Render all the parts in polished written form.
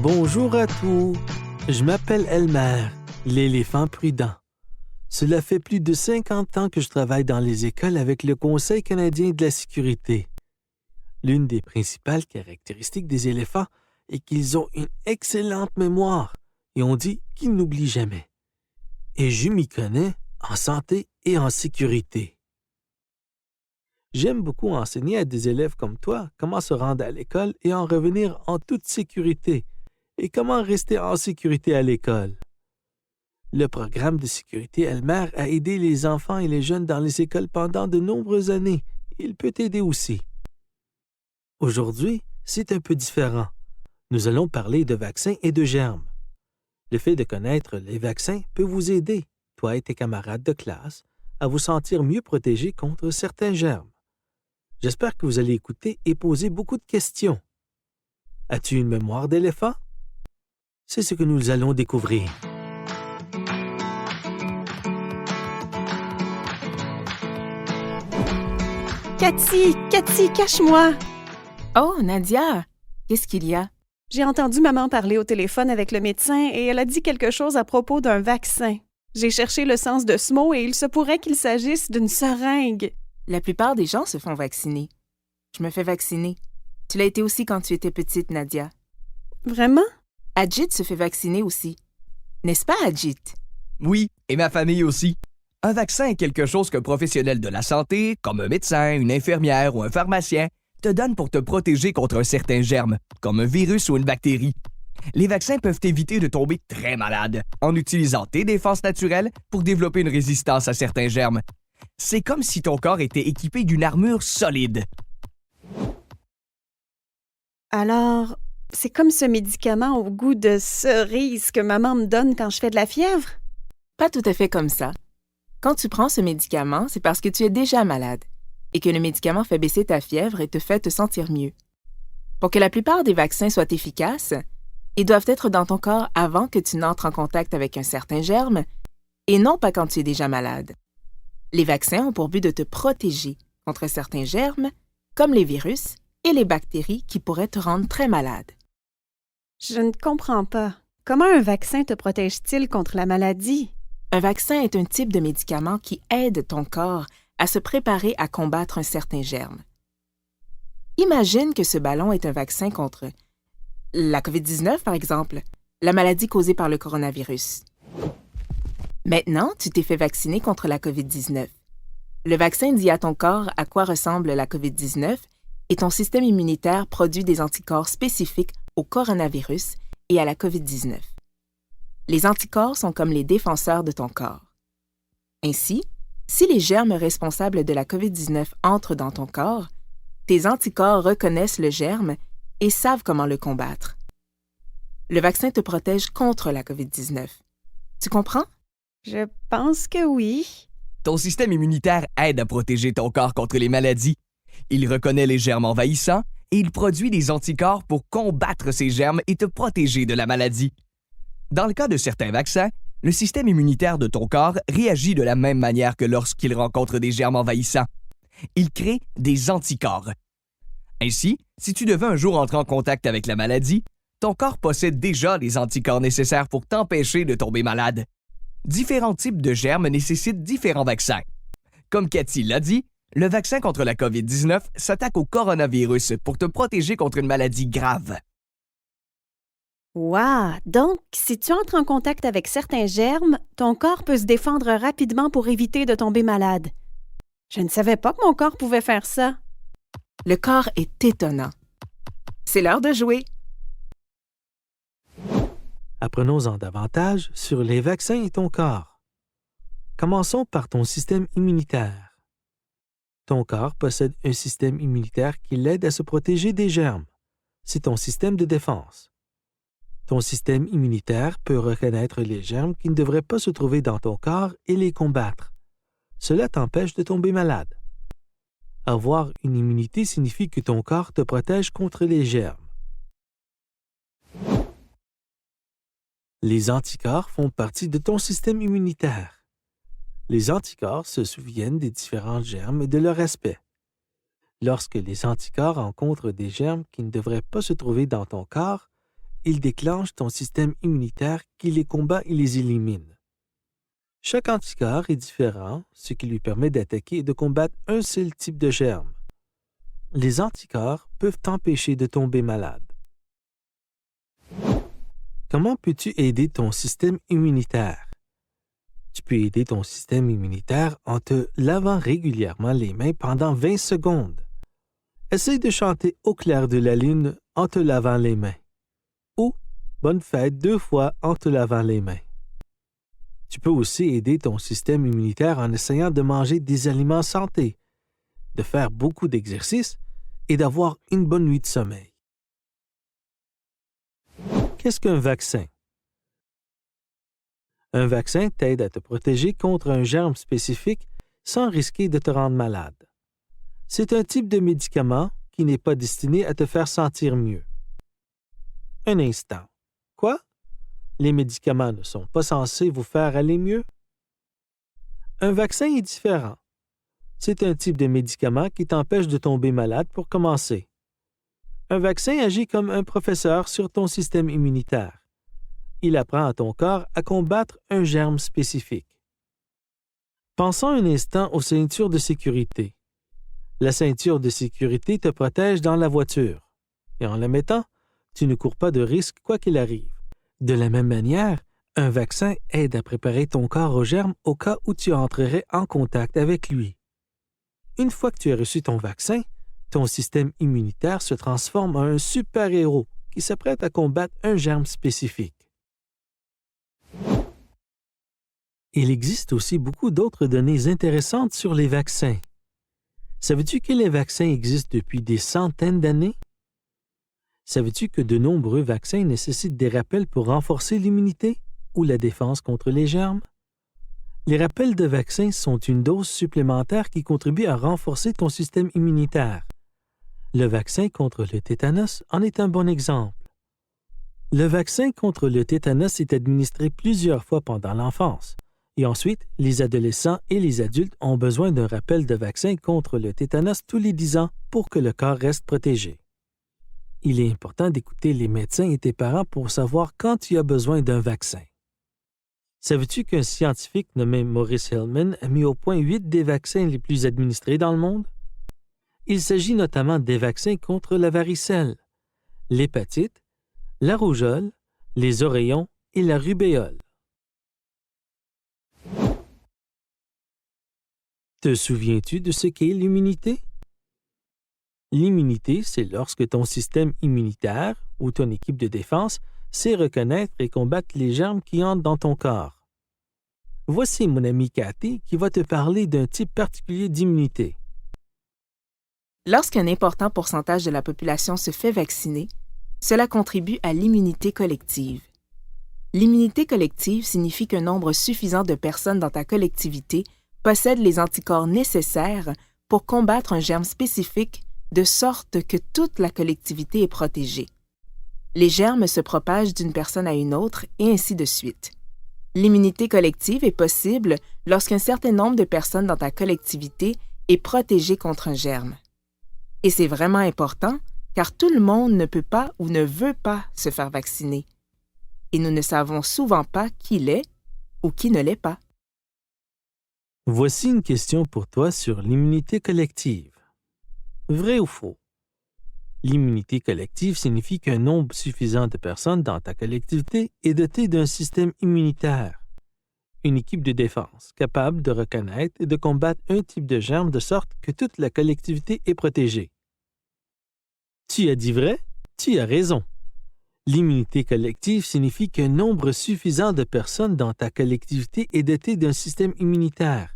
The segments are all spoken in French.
Bonjour à tous. Je m'appelle Elmer, l'éléphant prudent. Cela fait plus de 50 ans que je travaille dans les écoles avec le Conseil canadien de la sécurité. L'une des principales caractéristiques des éléphants est qu'ils ont une excellente mémoire et on dit qu'ils n'oublient jamais. Et je m'y connais en santé et en sécurité. J'aime beaucoup enseigner à des élèves comme toi comment se rendre à l'école et en revenir en toute sécurité et comment rester en sécurité à l'école. Le programme de sécurité Elmer a aidé les enfants et les jeunes dans les écoles pendant de nombreuses années. Il peut t'aider aussi. Aujourd'hui, c'est un peu différent. Nous allons parler de vaccins et de germes. Le fait de connaître les vaccins peut vous aider, toi et tes camarades de classe, à vous sentir mieux protégés contre certains germes. J'espère que vous allez écouter et poser beaucoup de questions. As-tu une mémoire d'éléphant? C'est ce que nous allons découvrir. Cathy, cache-moi! Oh, Nadia, qu'est-ce qu'il y a? J'ai entendu maman parler au téléphone avec le médecin et elle a dit quelque chose à propos d'un vaccin. J'ai cherché le sens de ce mot et il se pourrait qu'il s'agisse d'une seringue. La plupart des gens se font vacciner. Je me fais vacciner. Tu l'as été aussi quand tu étais petite, Nadia. Vraiment? Ajit se fait vacciner aussi. N'est-ce pas, Ajit? Oui, et ma famille aussi. Un vaccin est quelque chose qu'un professionnel de la santé, comme un médecin, une infirmière ou un pharmacien, te donne pour te protéger contre un certain germe, comme un virus ou une bactérie. Les vaccins peuvent éviter de tomber très malade en utilisant tes défenses naturelles pour développer une résistance à certains germes. C'est comme si ton corps était équipé d'une armure solide. Alors, c'est comme ce médicament au goût de cerise que maman me donne quand je fais de la fièvre? Pas tout à fait comme ça. Quand tu prends ce médicament, c'est parce que tu es déjà malade et que le médicament fait baisser ta fièvre et te fait te sentir mieux. Pour que la plupart des vaccins soient efficaces, ils doivent être dans ton corps avant que tu n'entres en contact avec un certain germe et non pas quand tu es déjà malade. Les vaccins ont pour but de te protéger contre certains germes, comme les virus et les bactéries qui pourraient te rendre très malade. Je ne comprends pas. Comment un vaccin te protège-t-il contre la maladie? Un vaccin est un type de médicament qui aide ton corps à se préparer à combattre un certain germe. Imagine que ce ballon est un vaccin contre la COVID-19, par exemple, la maladie causée par le coronavirus. Maintenant, tu t'es fait vacciner contre la COVID-19. Le vaccin dit à ton corps à quoi ressemble la COVID-19 et ton système immunitaire produit des anticorps spécifiques au coronavirus et à la COVID-19. Les anticorps sont comme les défenseurs de ton corps. Ainsi, si les germes responsables de la COVID-19 entrent dans ton corps, tes anticorps reconnaissent le germe et savent comment le combattre. Le vaccin te protège contre la COVID-19. Tu comprends? Je pense que oui. Ton système immunitaire aide à protéger ton corps contre les maladies. Il reconnaît les germes envahissants et il produit des anticorps pour combattre ces germes et te protéger de la maladie. Dans le cas de certains vaccins, le système immunitaire de ton corps réagit de la même manière que lorsqu'il rencontre des germes envahissants. Il crée des anticorps. Ainsi, si tu devais un jour entrer en contact avec la maladie, ton corps possède déjà les anticorps nécessaires pour t'empêcher de tomber malade. Différents types de germes nécessitent différents vaccins. Comme Cathy l'a dit, le vaccin contre la COVID-19 s'attaque au coronavirus pour te protéger contre une maladie grave. Wow! Donc, si tu entres en contact avec certains germes, ton corps peut se défendre rapidement pour éviter de tomber malade. Je ne savais pas que mon corps pouvait faire ça. Le corps est étonnant. C'est l'heure de jouer. Apprenons-en davantage sur les vaccins et ton corps. Commençons par ton système immunitaire. Ton corps possède un système immunitaire qui l'aide à se protéger des germes. C'est ton système de défense. Ton système immunitaire peut reconnaître les germes qui ne devraient pas se trouver dans ton corps et les combattre. Cela t'empêche de tomber malade. Avoir une immunité signifie que ton corps te protège contre les germes. Les anticorps font partie de ton système immunitaire. Les anticorps se souviennent des différents germes et de leur aspect. Lorsque les anticorps rencontrent des germes qui ne devraient pas se trouver dans ton corps, il déclenche ton système immunitaire qui les combat et les élimine. Chaque anticorps est différent, ce qui lui permet d'attaquer et de combattre un seul type de germe. Les anticorps peuvent t'empêcher de tomber malade. Comment peux-tu aider ton système immunitaire? Tu peux aider ton système immunitaire en te lavant régulièrement les mains pendant 20 secondes. Essaye de chanter au clair de la lune en te lavant les mains. Ou bonne fête 2 fois en te lavant les mains. Tu peux aussi aider ton système immunitaire en essayant de manger des aliments santé, de faire beaucoup d'exercices et d'avoir une bonne nuit de sommeil. Qu'est-ce qu'un vaccin? Un vaccin t'aide à te protéger contre un germe spécifique sans risquer de te rendre malade. C'est un type de médicament qui n'est pas destiné à te faire sentir mieux. Un instant. Quoi? Les médicaments ne sont pas censés vous faire aller mieux? Un vaccin est différent. C'est un type de médicament qui t'empêche de tomber malade pour commencer. Un vaccin agit comme un professeur sur ton système immunitaire. Il apprend à ton corps à combattre un germe spécifique. Pensons un instant aux ceintures de sécurité. La ceinture de sécurité te protège dans la voiture. Et en la mettant, tu ne cours pas de risque quoi qu'il arrive. De la même manière, un vaccin aide à préparer ton corps aux germes au cas où tu entrerais en contact avec lui. Une fois que tu as reçu ton vaccin, ton système immunitaire se transforme en un super-héros qui s'apprête à combattre un germe spécifique. Il existe aussi beaucoup d'autres données intéressantes sur les vaccins. Savais-tu que les vaccins existent depuis des centaines d'années? Savais-tu que de nombreux vaccins nécessitent des rappels pour renforcer l'immunité ou la défense contre les germes? Les rappels de vaccins sont une dose supplémentaire qui contribue à renforcer ton système immunitaire. Le vaccin contre le tétanos en est un bon exemple. Le vaccin contre le tétanos est administré plusieurs fois pendant l'enfance. Et ensuite, les adolescents et les adultes ont besoin d'un rappel de vaccin contre le tétanos tous les 10 ans pour que le corps reste protégé. Il est important d'écouter les médecins et tes parents pour savoir quand tu as besoin d'un vaccin. Savais-tu qu'un scientifique nommé Maurice Hillman a mis au point 8 des vaccins les plus administrés dans le monde? Il s'agit notamment des vaccins contre la varicelle, l'hépatite, la rougeole, les oreillons et la rubéole. Te souviens-tu de ce qu'est l'immunité? L'immunité, c'est lorsque ton système immunitaire ou ton équipe de défense sait reconnaître et combattre les germes qui entrent dans ton corps. Voici mon amie Cathy qui va te parler d'un type particulier d'immunité. Lorsqu'un important pourcentage de la population se fait vacciner, cela contribue à l'immunité collective. L'immunité collective signifie qu'un nombre suffisant de personnes dans ta collectivité possèdent les anticorps nécessaires pour combattre un germe spécifique de sorte que toute la collectivité est protégée. Les germes se propagent d'une personne à une autre et ainsi de suite. L'immunité collective est possible lorsqu'un certain nombre de personnes dans ta collectivité est protégé contre un germe. Et c'est vraiment important car tout le monde ne peut pas ou ne veut pas se faire vacciner. Et nous ne savons souvent pas qui l'est ou qui ne l'est pas. Voici une question pour toi sur l'immunité collective. Vrai ou faux? L'immunité collective signifie qu'un nombre suffisant de personnes dans ta collectivité est doté d'un système immunitaire, une équipe de défense capable de reconnaître et de combattre un type de germe de sorte que toute la collectivité est protégée. Tu as dit vrai? Tu as raison. L'immunité collective signifie qu'un nombre suffisant de personnes dans ta collectivité est doté d'un système immunitaire,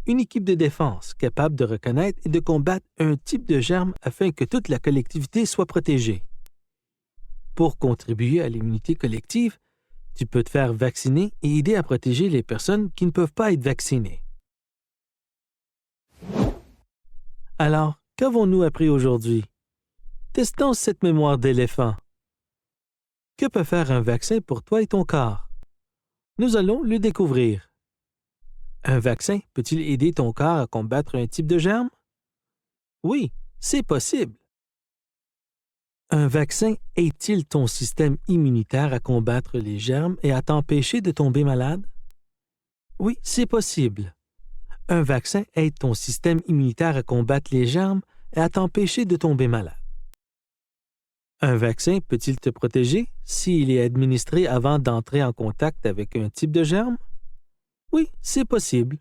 une équipe de défense capable de reconnaître et de combattre un type de germe afin que toute la collectivité soit protégée. Pour contribuer à l'immunité collective, tu peux te faire vacciner et aider à protéger les personnes qui ne peuvent pas être vaccinées. Alors, qu'avons-nous appris aujourd'hui? Testons cette mémoire d'éléphant. Que peut faire un vaccin pour toi et ton corps? Nous allons le découvrir. Un vaccin peut-il aider ton corps à combattre un type de germe? Oui, c'est possible. Un vaccin aide-t-il ton système immunitaire à combattre les germes et à t'empêcher de tomber malade? Oui, c'est possible. Un vaccin aide ton système immunitaire à combattre les germes et à t'empêcher de tomber malade. Un vaccin peut-il te protéger s'il est administré avant d'entrer en contact avec un type de germe? Oui, c'est possible.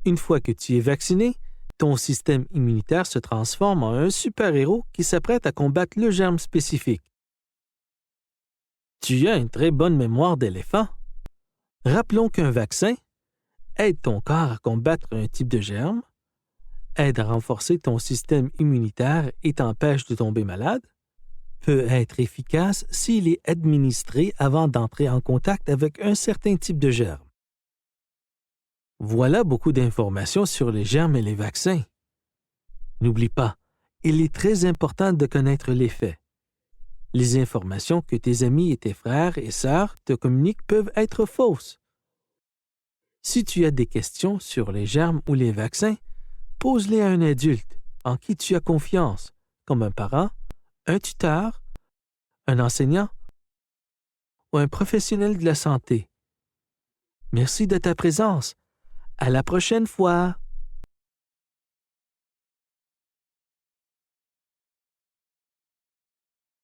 Une fois que tu es vacciné, ton système immunitaire se transforme en un super-héros qui s'apprête à combattre le germe spécifique. Tu as une très bonne mémoire d'éléphant. Rappelons qu'un vaccin aide ton corps à combattre un type de germe, aide à renforcer ton système immunitaire et t'empêche de tomber malade, peut être efficace s'il est administré avant d'entrer en contact avec un certain type de germe. Voilà beaucoup d'informations sur les germes et les vaccins. N'oublie pas, il est très important de connaître les faits. Les informations que tes amis et tes frères et sœurs te communiquent peuvent être fausses. Si tu as des questions sur les germes ou les vaccins, pose-les à un adulte en qui tu as confiance, comme un parent, un tuteur, un enseignant ou un professionnel de la santé. Merci de ta présence. À la prochaine fois!